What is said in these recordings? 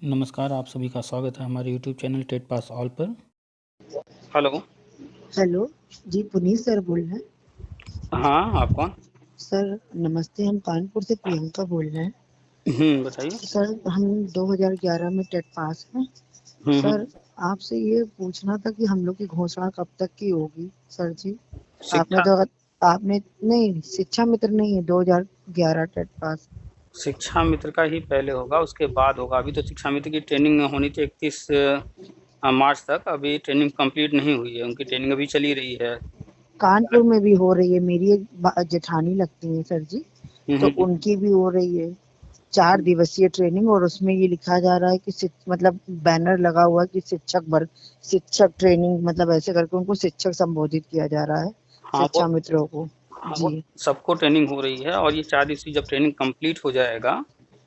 नमस्कार, आप सभी का स्वागत है हमारे YouTube channel TET pass all पर। हेलो। हेलो, जी पुनीत सर बोल रहे हैं? हाँ, आप कौन? सर नमस्ते, हम कानपुर से प्रियंका बोल रहे हैं। बताइए। सर हम 2011 में टेट पास हैं। सर आपसे ये पूछना था कि हम लोग की घोषणा कब तक की होगी सर जी? आपने शिक्षा तो आपने नहीं, शिक्षा मित्र नहीं है 2011 टेट पास। शिक्षा मित्र का ही पहले होगा, उसके बाद होगा। अभी तो शिक्षा मित्र की ट्रेनिंग होनी थी 31 मार्च तक। अभी ट्रेनिंग कंप्लीट नहीं हुई है, उनकी ट्रेनिंग अभी चली रही है। कानपुर में भी हो रही है, मेरी एक जेठानी लगती है सर जी, तो हम्म, उनकी भी हो रही है 4 दिवसीय ट्रेनिंग। और उसमें ये लिखा जा रहा है कि मतलब बैनर लगा हुआ है कि शिक्षक ट्रेनिंग, मतलब ऐसे करके उनको शिक्षक संबोधित किया जा रहा है, हाँ शिक्षा मित्रों को। वो जी सबको ट्रेनिंग हो रही है। और ये 4 दिवसीय जब ट्रेनिंग कंप्लीट हो जाएगा,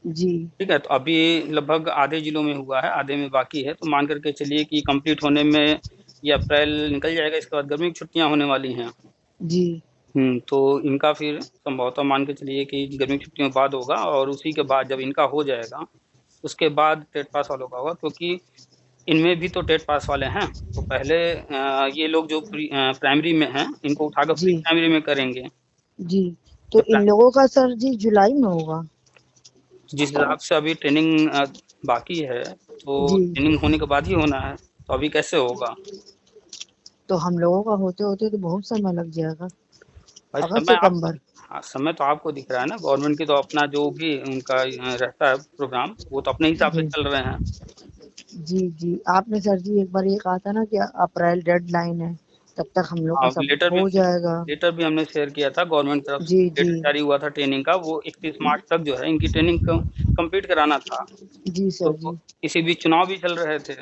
जी ठीक है, तो अभी लगभग आधे जिलों में हुआ है, आधे में बाकी है। तो मान करके चलिए कि कंप्लीट होने में ये अप्रैल निकल जाएगा। इसके बाद गर्मी की छुट्टियां होने वाली हैं। जी तो इनका फिर संभवतः मान के चलिए कि गर्मी की छुट्टियों के बाद होगा। और उसी के बाद जब इनका हो जाएगा, उसके बाद टेट पास वालों का होगा। क्योंकि इनमें भी तो टेट पास वाले हैं। तो पहले ये लोग जो प्राइमरी में हैं, इनको उठाकर प्री जी प्राइमरी में करेंगे। जी। तो जब इन लोगों का सर जी जुलाई में होगा? जिस हिसाब से अभी ट्रेनिंग बाकी है, तो जी, ट्रेनिंग होने के बाद ही होना है। तो अभी कैसे होगा? तो हम लोगों का होते होते तो बहुत समय लग जाएगा, भाई अगस्त समय आप सितंबर। हाँ, समय तो आपको दिख रहा है ना। गवर्नमेंट की तो अपना जो भी उनका रहता है प्रोग्राम, वो तो अपने हिसाब से जी चल रहे हैं। जी जी। आपने सर जी एक बार ये कहा था ना कि अप्रैल डेडलाइन है, तब तक हम लोग का हाँ, सब हो जाएगा। लेटर भी हमने शेयर किया था। गवर्नमेंट की तरफ से जी जी लेटर जारी हुआ था ट्रेनिंग का। वो 31 मार्च तक जो है इनकी ट्रेनिंग कंप्लीट कराना था। जी सर तो जी। इसी बीच चुनाव भी चल रहे थे।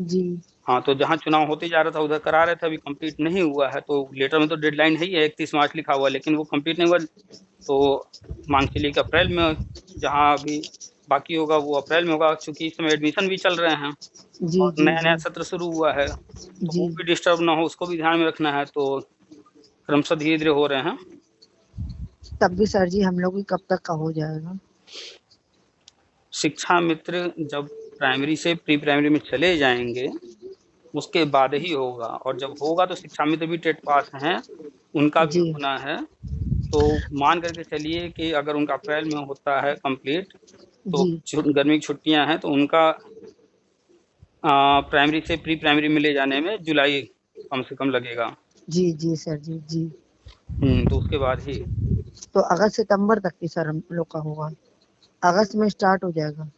जी हाँ, तो जहाँ चुनाव होते जा रहा था उधर करा रहे थे। अभी कंप्लीट नहीं हुआ है। तो लेटर में तो डेडलाइन है ही है, 31 मार्च लिखा हुआ है, लेकिन वो कंप्लीट नहीं हुआ। तो मान के चलिए कि अप्रैल में जहाँ अभी बाकी होगा वो अप्रैल में होगा। क्योंकि इस समय एडमिशन भी चल रहे हैं जी और जी नया नया जी सत्र शुरू हुआ है। तो जी। वो भी डिस्टर्ब ना हो, उसको भी ध्यान में रखना है। तो क्रमशः धीरे धीरे हो रहे हैं। तब भी सर जी हम लोग की कब तक का हो जाएगा? शिक्षा मित्र जब प्राइमरी से प्री प्राइमरी में चले जाएंगे, उसके बाद ही होगा। और जब होगा तो शिक्षा मित्र भी टेट पास हैं, उनका भी जी होना है। तो मान करके चलिए कि अगर उनका अप्रैल में होता है कंप्लीट, तो जी गर्मी की छुट्टियां हैं, तो उनका प्राइमरी से प्री प्राइमरी में ले जाने में जुलाई कम से कम लगेगा। जी जी सर जी जी। तो उसके बाद ही तो अगस्त सितंबर तक की सर हम लोग का होगा, अगस्त में स्टार्ट हो जाएगा।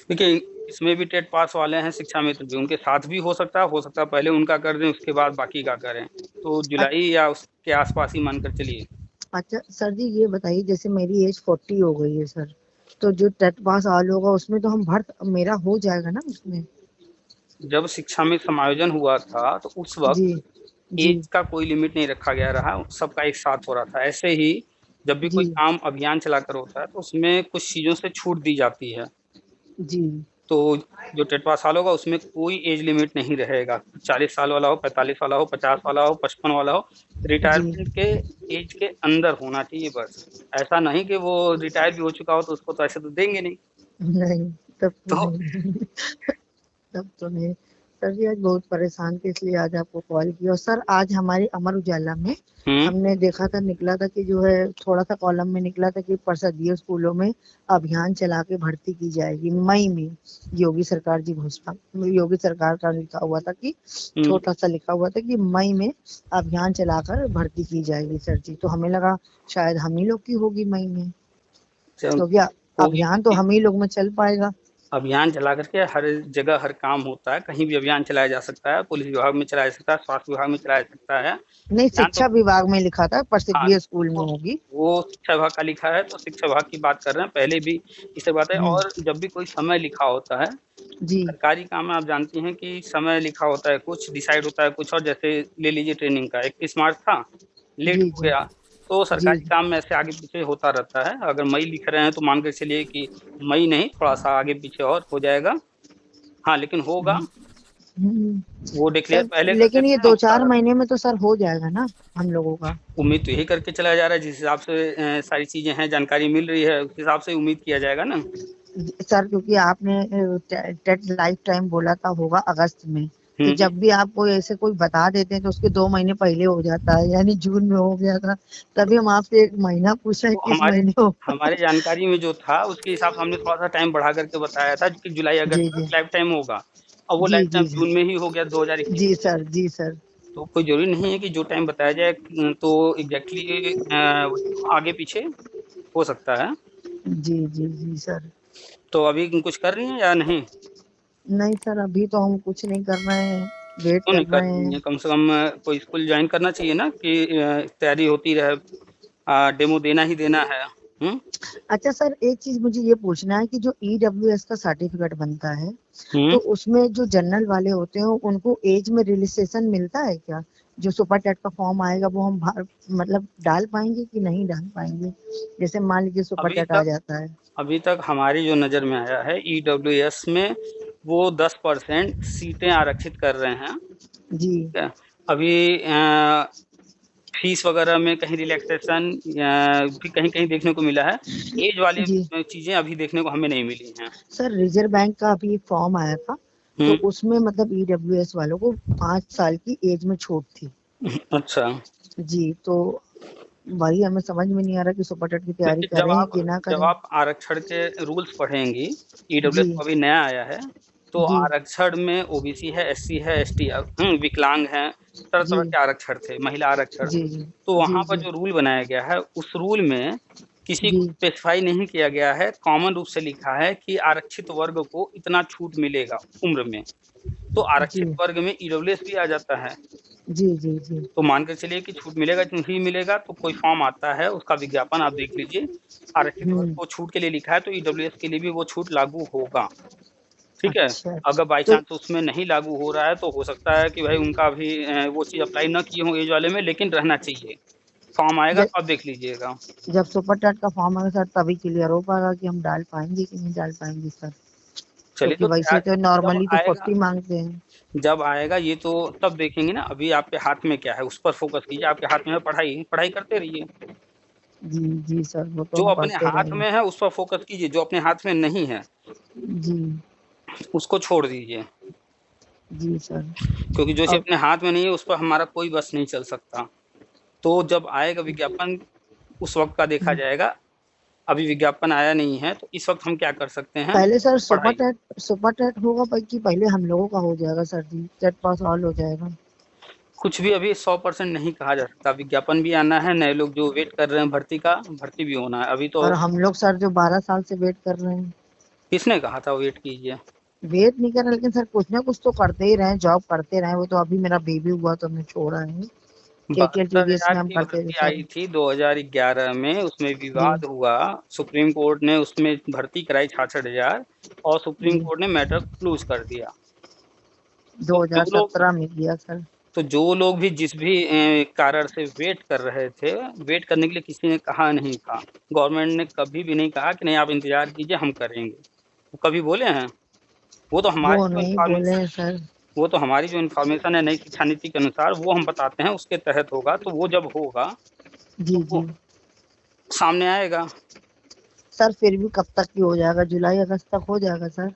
देखिए, इसमें भी टेट पास वाले हैं शिक्षा मित्र भी, उनके साथ भी हो सकता है पहले उनका कर दें, उसके बाद बाकी का करें। तो जुलाई या उसके आसपास ही मानकर चलिए। अच्छा सर जी ये बताइए, जैसे मेरी एज 40 हो गई है सर, तो जो टेट पास ऑल होगा उसमें तो हम भर मेरा हो जाएगा ना उसमें? जब शिक्षा में समायोजन हुआ था तो उस जी वक्त जी एज का कोई लिमिट नहीं रखा गया रहा, सबका एक साथ हो रहा था। ऐसे ही जब भी जी कोई काम अभियान चलाकर होता है तो उसमें कुछ चीज़ों से छूट दी जाती है। जी तो जो टेट पास साल होगा उसमें कोई एज लिमिट नहीं रहेगा। 40 साल वाला हो, 45 वाला हो, 50 वाला हो, 55 वाला हो, जी। रिटायरमेंट के एज के अंदर होना चाहिए बस। ऐसा नहीं कि वो रिटायर भी हो चुका हो तो उसको तो ऐसे तो देंगे नहीं। नहीं, तब तो तो नहीं। तब तो नहीं। सर जी आज बहुत परेशान थे, इसलिए आज आपको कॉल किया। और सर आज हमारे अमर उजाला में हम्म हमने देखा था, निकला था कि जो है थोड़ा सा कॉलम में निकला था कि परिषदीय स्कूलों में अभियान चला के भर्ती की जाएगी मई में। योगी सरकार जी घोषणा, योगी सरकार का लिखा हुआ था कि, हम्म छोटा सा लिखा हुआ था कि मई में अभियान चलाकर भर्ती की जाएगी सर जी। तो हमें लगा शायद हम ही लोग की होगी मई में, चल, क्योंकि होगी अभियान तो होगी। हम ही लोग में चल पाएगा। अभियान चला करके हर जगह हर काम होता है, कहीं भी अभियान चलाया जा सकता है। पुलिस विभाग में चलाया जा सकता है, स्वास्थ्य विभाग में चलाया जा सकता है नहीं, अभियान। तो शिक्षा विभाग में लिखा था हाँ, परिषदीय स्कूल में तो होगी। वो शिक्षा विभाग का लिखा है, तो शिक्षा विभाग की बात कर रहे हैं। पहले भी इससे बात है। और जब भी कोई समय लिखा होता है, जी सरकारी काम में आप जानती हैं कि समय लिखा होता है, कुछ डिसाइड होता है कुछ और। जैसे ले लीजिए ट्रेनिंग का 31 मार्च था, लेट जी हो जी गया। तो जी सरकारी काम में ऐसे आगे पीछे होता रहता है। अगर मई लिख रहे हैं तो मान कर चलिए कि मई नहीं, थोड़ा सा आगे पीछे और हो जाएगा। हाँ, लेकिन होगा। हम्म। वो डिक्लेयर सर पहले कर लेकिन ये देते हैं, दो उसका चार महीने में तो सर हो जाएगा ना हम लोगों का? उम्मीद तो यही करके चला जा रहा है। जिस हिसाब से सारी चीजें हैं, जानकारी मिल रही है, उस हिसाब से उम्मीद किया जाएगा ना। सर क्योंकि आपने टेट लाइफ टाइम बोला था होगा अगस्त में, तो जब भी आप कोई ऐसे कोई बता देते हैं तो उसके 2 महीने पहले हो जाता है, यानी जून में हो गया था, तभी हम आपसे 1 महीना पूछ रहे हैं तो किस महीने हो। हमारी जानकारी में जो था उसके हिसाब से हमने थोड़ा सा टाइम बढ़ा करके बताया था कि जुलाई अगस्त जी तक जी लाइफ टाइम होगा, और वो जी लाइफ जी टाइम जी जून में ही हो गया 2021 जी में। सर, जी सर। तो कोई जरूरी नहीं है कि जो टाइम बताया जाए तो एग्जैक्टली आगे पीछे हो सकता है। जी जी जी सर। तो अभी कुछ कर रही हैं या नहीं? नहीं सर, अभी तो हम कुछ नहीं कर रहे हैं, वेट क्यों कर नहीं कर रहे रही हैं। हैं? कम से कम कोई स्कूल ज्वाइन करना चाहिए ना कि तैयारी होती रहे, डेमो देना ही देना है। अच्छा सर, एक चीज मुझे ये पूछना है कि जो ईडब्ल्यूएस का सर्टिफिकेट बनता है, तो हम्म उसमें जो जनरल वाले होते हैं उनको एज में रिलैक्सेशन मिलता है क्या? जो सुपर टेट का फॉर्म आएगा वो हम मतलब डाल पाएंगे कि नहीं डाल पाएंगे? जैसे मान लीजिए सुपर अभी टेट आ तक जाता है। अभी तक हमारी जो नज़र में आया है ईडब्ल्यूएस में वो 10% सीटें आरक्षित कर रहे हैं। जी ठीक है। अभी फीस वगैरह में कहीं रिलैक्सेशन भी कहीं कहीं देखने को मिला है। एज वाली जी चीज़ें अभी देखने को हमें नहीं मिली हैं। सर, रिजर्व बैंक का अभी एक फॉर्म आया था, तो हम्म उसमें मतलब ईडब्ल्यूएस वालों को 5 साल की एज में छूट थी। अच्छा। जी, तो वही हमें समझ में नहीं आ रहा कि सुपर टेट की तैयारी देखिए, करें कि ना जब करें। आप आरक्षण के रूल्स पढ़ेंगी, जी ईडब्ल्यूएस को अभी नया आया है, तो जी आरक्षण में ओबीसी है, एससी है, एसटी विकलांग हैं, तरह जी तरह के आरक्षण थे, महिला आरक्षण। जी जी तो जी वहाँ पर जी जो रूल बनाया गया है उस रूल में किसी जी को स्पेसिफाई नहीं किया गया है, कॉमन रूप से लिखा है कि आरक्षित वर्ग को इतना छूट मिलेगा उम्र में। तो जी आरक्षित वर्ग में ईडब्ल्यूएस भी आ जाता है। जी जी जी तो मान के चलिए कि छूट मिलेगा कि नहीं मिलेगा, तो कोई फॉर्म आता है, उसका विज्ञापन आप देख लीजिए, आरक्षित वर्ग हम्म। को छूट के लिए लिखा है, तो ईडब्ल्यूएस के लिए भी वो छूट लागू होगा। ठीक है। अच्छा अगर अच्छा, बाई तो चांस उसमें नहीं लागू हो रहा है तो हो सकता है कि भाई उनका भी वो चीज़ अप्लाई ना किए हों एज वाले में, लेकिन रहना चाहिए। फॉर्म आएगा जब तो आप देख लीजिएगा। जब सुपर टेट का फॉर्म आएगा सर तभी क्लियर हो पाएगा कि हम डाल पाएंगे कि नहीं डाल पाएंगे सर, चलिए क्योंकि तो वैसे तो जब नॉर्मली तो आएगा 40 मांगते हैं। ये तो तब देखेंगे ना। अभी आपके हाथ में क्या है उस पर फोकस कीजिए। आपके हाथ में है पढ़ाई, पढ़ाई करते रहिए। जी जी सर, वो तो जो हम अपने पढ़ते हाथ रहेंगे। में है उस पर फोकस कीजिए, जो अपने हाथ में नहीं है जी उसको छोड़ दीजिए। जी सर। क्योंकि जो चीज़ अब अपने हाथ में नहीं है उस पर हमारा कोई बस नहीं चल सकता। तो जब आएगा विज्ञापन उस वक्त का देखा जाएगा। अभी विज्ञापन आया नहीं है तो इस वक्त हम क्या कर सकते हैं? पहले सर पढ़ाई। सुपर टेट होगा कि पहले हम लोगों का हो जाएगा सर जी, टेट पास ऑल हो जाएगा? कुछ भी अभी 100% नहीं कहा जा सकता। विज्ञापन भी आना है, नए लोग जो वेट कर रहे हैं भर्ती का, भर्ती भी होना है अभी तो। और हम लोग सर जो 12 साल से वेट कर रहे हैं। किसने कहा था वेट कीजिए? वेट नहीं कर रहे, लेकिन सर कुछ ना कुछ तो करते ही रहे, जॉब करते रहे। वो तो अभी मेरा बेबी हुआ तो हमने छोड़ा है, केकेटीवीएस 72,000 में हम की करते थे भर्ती सर। आई थी 2011 में, उसमें जी विवाद हुआ। सुप्रीम कोर्ट ने उसमें भर्ती कराई 66,000 और सुप्रीम जी कोर्ट ने मैटर क्लोज कर दिया। तो जो लोग 2017 में किया सर। तो जो लोग भी जिस भी कारण से वेट कर रहे थे, वेट करने के लिए किसी ने कहा नहीं था। गवर्नमेंट ने कभी भी नहीं कहा कि नहीं आप इंतजार कीजिए हम करेंगे। वो कभी बोले हैं? वो तो वो हमारी जो नहीं बोले इन्फॉर्मेशन हैं सर। वो तो हमारी जो इन्फॉर्मेशन है नई शिक्षा नीति के अनुसार वो हम बताते हैं, उसके तहत होगा। तो वो जब होगा जी तो जी वो सामने आएगा। सर, फिर भी कब तक की हो जाएगा? जुलाई अगस्त तक हो जाएगा सर?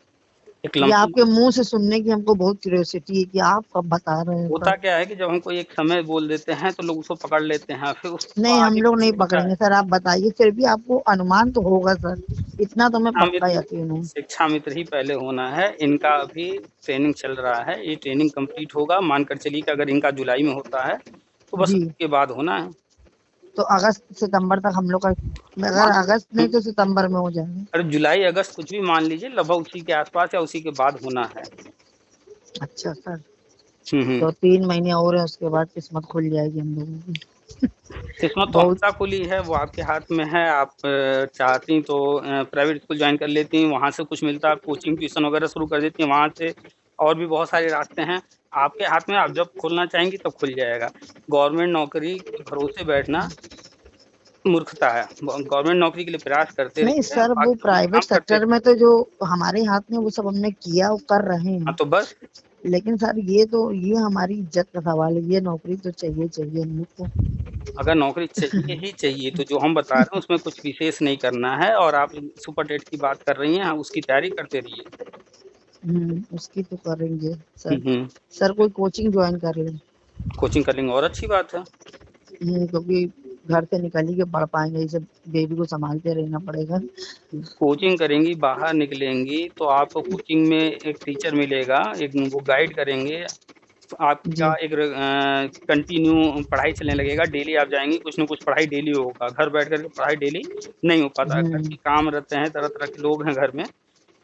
एक ये लंबी आपके मुंह से सुनने की हमको बहुत क्यूरियोसिटी है कि आप कब बता रहे हैं होता सर। क्या है कि जब हम कोई एक समय बोल देते हैं तो लोग उसको पकड़ लेते हैं, फिर उसको नहीं, हम आगे लोग पीछे नहीं होता है। पकड़ेंगे सर, आप बताइए। फिर भी आपको अनुमान तो होगा सर, इतना तो हमें शिक्षा पक्का मित्र यकीन है। शिक्षा मित्र ही पहले होना है। इनका अभी ट्रेनिंग चल रहा है, ये ट्रेनिंग कंप्लीट होगा। मानकर चलिए कि अगर इनका जुलाई में होता है तो बस जी, उसके बाद होना है। तो अगस्त सितंबर तक हम लोग का, अगर मान अगस्त नहीं तो सितंबर में हो जाएगा। अरे जुलाई अगस्त कुछ भी मान लीजिए, लगभग उसी के आसपास या उसी के बाद होना है। अच्छा सर, हम्म। तो 3 महीने और है, उसके बाद किस्मत खुल जाएगी हम लोगों की। किस्मत तो बहुत हमेशा खुली है, वो आपके हाथ में है। आप चाहती तो प्राइवेट स्कूल ज्वाइन कर लेती हैं, वहाँ से कुछ मिलता है, कोचिंग ट्यूशन वगैरह शुरू कर देती हैं वहाँ से। और भी बहुत सारे रास्ते हैं आपके हाथ में। आप जब खोलना चाहेंगी तब खुल जाएगा। गवर्नमेंट नौकरी के भरोसे बैठना मूर्खता है। गवर्नमेंट नौकरी के लिए प्रयास करते नहीं रहिए, सर, वो बाकी अपना प्राइवेट काम करते सेक्टर में रहिए। तो जो हमारे हाथ में वो सब हमने किया वो कर रहे हाँ हैं। तो बस। लेकिन सर ये तो ये हमारी इज्जत का सवाल है, ये नौकरी तो चाहिए चाहिए हम लोग को। अगर नौकरी चाहिए ही चाहिए तो जो हम बता रहे हैं उसमें कुछ विशेष नहीं करना है, और आप सुपर टेट की बात कर रही हैं, उसकी तैयारी करते रहिए। उसकी तो करेंगे सर। हम्म। सर कोई कोचिंग ज्वाइन कर लें। कोचिंग कर लेंगे और अच्छी बात है। क्योंकि घर से निकल ही के पढ़ पाएंगे, इसे बेबी को संभालते रहना पड़ेगा। कोचिंग करेंगी, बाहर निकलेंगी तो आपको कोचिंग में एक टीचर मिलेगा, एक वो गाइड करेंगे, जी आपका एक कंटिन्यू पढ़ाई चलने लगेगा। डेली आप जाएंगी, कुछ ना कुछ पढ़ाई डेली होगा। घर बैठ करके पढ़ाई डेली नहीं हो पाता, घर के काम रहते हैं, तरह तरह के लोग हैं घर में,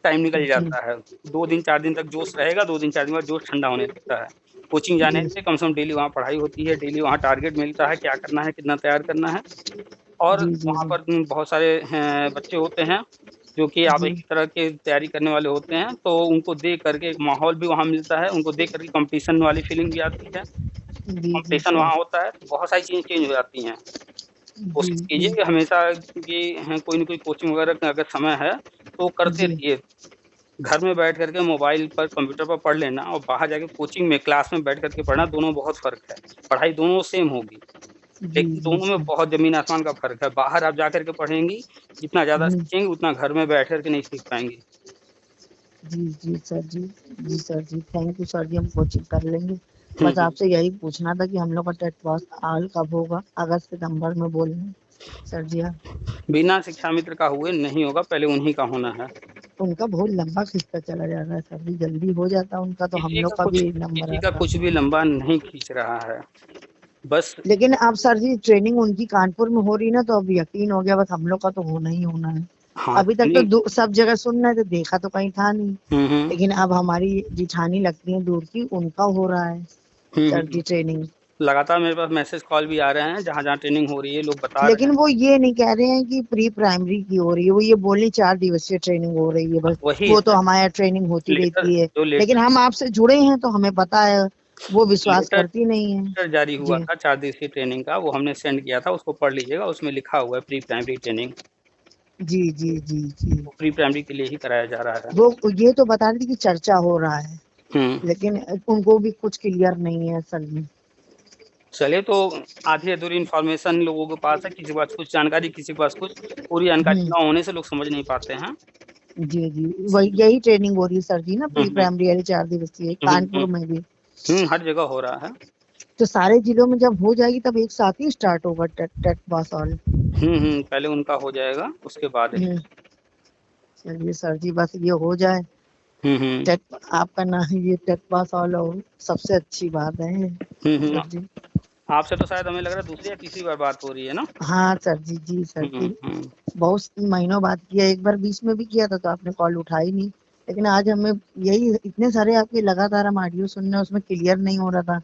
टाइम निकल जी जाता है। 2 दिन 4 दिन तक जोश रहेगा, 2 दिन 4 दिन बाद जोश ठंडा होने लगता है। कोचिंग जाने जी से कम से कम डेली वहाँ पढ़ाई होती है, डेली वहाँ टारगेट मिलता है, क्या करना है, कितना तैयार करना है। और जी जी वहाँ जी पर बहुत सारे बच्चे होते हैं जो कि आप जी एक ही तरह की तैयारी करने वाले होते हैं, तो उनको देख करके एक माहौल भी वहाँ मिलता है, उनको देख करके कंपटीशन वाली फीलिंग भी आती है। जी जी कंपटीशन सर। वहाँ होता है तो बहुत सारी चीज़ें चेंज हो जाती हैं। जी कोशिश कीजिए जी कि हमेशा कि कोई ना कोई कोचिंग वगैरह का अगर समय है तो करते जी रहिए। घर में बैठ करके मोबाइल पर, कंप्यूटर पर पढ़ लेना और बाहर जाके कोचिंग में क्लास में बैठ करके पढ़ना, दोनों बहुत फ़र्क है। पढ़ाई दोनों सेम होगी, जी लेकिन जी दोनों में सर। बहुत ज़मीन आसमान का फ़र्क है। बाहर आप जा कर के पढ़ेंगी, जितना ज़्यादा हम्म, सीखेंगी, उतना घर में बैठ कर के नहीं सीख पाएँगी। जी जी सर जी। जी सर जी, थैंक यू सर जी, हम कोचिंग कर लेंगे। हुँ, बस हुँ। आपसे यही पूछना था कि हम लोग का टेट पास आल कब होगा, अगस्त सितंबर में बोल रहे हैं सर जी आप। बिना शिक्षा मित्र का हुए नहीं होगा, पहले उन्हीं का होना है। उनका बहुत लंबा खिंचता चला जा रहा है सर जी, जल्दी हो जाता उनका तो हम लोग का भी नंबर किसी का आता। कुछ भी लंबा नहीं खींच रहा है। बस लेकिन अब सर जी ट्रेनिंग उनकी कानपुर में हो रही ना, तो अब यकीन हो गया बस हम लोग का तो होना ही होना है। हाँ, अभी तक तो सब जगह सुन रहे थे, देखा तो कहीं था नहीं। हुँ, हुँ। लेकिन अब हमारी जिठानी लगती है दूर की, उनका हो रहा है हुँ, सर हुँ। जी ट्रेनिंग। लगातार मेरे पास मैसेज कॉल भी आ रहे हैं, जहाँ-जहाँ ट्रेनिंग हो रही है, लोग बता रहे लेकिन हैं। वो ये नहीं कह रहे हैं कि प्री प्राइमरी की हो रही है, वो ये बोल रही 4 दिवसीय ट्रेनिंग हो रही है बस। वही वो तो है, हमारे ट्रेनिंग होती लेटर रहती है। जो लेकिन लेटर हम आपसे जुड़े हैं तो हमें पता है, वो विश्वास लेटर करती नहीं है। लेटर जारी हुआ जी था 4 दिवसीय ट्रेनिंग का, वो हमने सेंड किया था, उसको पढ़ लीजिएगा, उसमें लिखा हुआ है प्री प्राइमरी ट्रेनिंग। जी जी जी जी। वो प्री प्राइमरी के लिए ही कराया जा रहा है। वो ये तो बता रही थी कि चर्चा हो रहा है, हुँ। लेकिन उनको भी कुछ क्लियर नहीं है असल में। चलिए, तो आधी-अधूरी इन्फॉर्मेशन लोगों के पास है, किसी के पास कुछ जानकारी, किसी के पास कुछ, पूरी जानकारी हम्म, ना होने से लोग समझ नहीं पाते हैं। जी जी, वही यही ट्रेनिंग हो रही है सर जी ना, हुँ, प्री हुँ। प्राइमरी वाली 4 दिवसीय हुँ, कानपुर हुँ। में भी। हर जगह हो रहा है। तो सारे जिलों में जब हो जाएगी तब एक साथ ही स्टार्ट होगा टेट टेट पास ऑल। पहले उनका हो जाएगा, उसके बाद ही। हम्म, चलिए सर जी बस ये हो जाए, हुँ, हुँ। टेट आपका ना ये टेट पास ऑल हो, सबसे अच्छी बात है हुँ, हुँ। सर जी। आपसे तो शायद हमें लग रहा है दूसरी या तीसरी बार बात हो रही है ना? हाँ सर जी, जी सर हुँ, जी, हुँ। बहुत महीनों बाद किया, एक बार बीच में भी किया था तो आपने कॉल उठाई नहीं। लेकिन आज हमें यही इतने सारे आपके लगातार हम ऑडियो सुन रहे हैं, उसमें क्लियर नहीं हो रहा था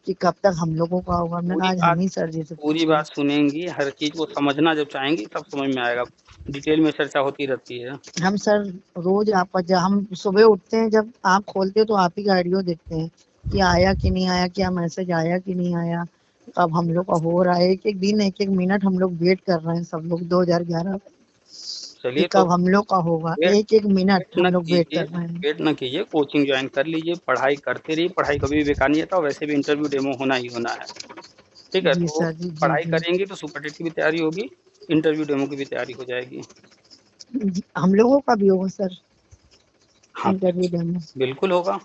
कि कब तक हम लोगों का होगा। हमने कहा पूरी आज बात हम ही सर जी से पूरी पूछ लें। बात सुनेंगी, हर चीज़ को समझना जब चाहेंगी तब समझ में आएगा। डिटेल में चर्चा होती रहती है। हम सर रोज आपका जब हम सुबह उठते हैं, जब आँख खोलते हैं तो आप ही का ऑडियो देखते हैं कि आया कि नहीं आया, क्या मैसेज आया कि नहीं आया, कब हम लोग का हो रहा है। एक एक दिन एक एक मिनट हम लोग वेट कर रहे हैं सब लोग 2011 कि चलिए, तो कब हम लोग का होगा, वेट एक एक मिनट वेट हम ना लोग वेट कीजिए कर रहे हैं। वेट ना कीजिए, कोचिंग जॉइन कर लीजिए, पढ़ाई करते रहिए, पढ़ाई कभी भी बेकार नहीं जाता, और वैसे भी इंटरव्यू डेमो होना ही होना है। ठीक है? जी तो सर जी, जी पढ़ाई जी करेंगी तो सुपर टेट की भी तैयारी होगी, इंटरव्यू डेमो की भी तैयारी हो जाएगी। जी, हम लोगों का भी होगा सर हाँ, इंटरव्यू डेमो। बिल्कुल होगा।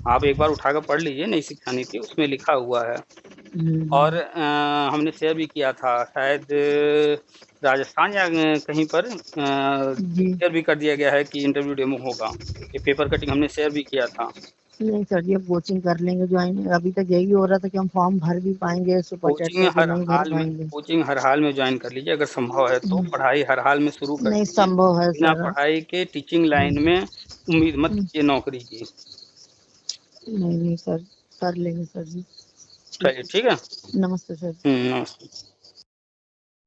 आप एक बार उठा कर पढ़ लीजिए, नई शिक्षा नीति उसमें लिखा हुआ है। और हम्म, हमने शेयर भी किया था शायद राजस्थान या कहीं पर जी शेयर भी कर दिया गया है कि इंटरव्यू डेमो होगा। ये पेपर कटिंग हमने शेयर भी किया था। नहीं सर जी, अब कोचिंग कर लेंगे ज्वाइन। अभी तक यही हो रहा था कि हम फॉर्म भर भी पाएंगे सुपर टेट का कि नहीं भर पाएंगे। कोचिंग हर हाल में जॉइन कर लीजिए, अगर संभव है तो पढ़ाई हर हाल में शुरू कर नहीं दीजिए। संभव है बिना सर। पढ़ाई के टीचिंग लाइन में उम्मीद मत कीजिए नौकरी की। नहीं नहीं सर, कर लेंगे सर जी। ठीक चलिए, ठीक है। है, नमस्ते सर। नमस्ते।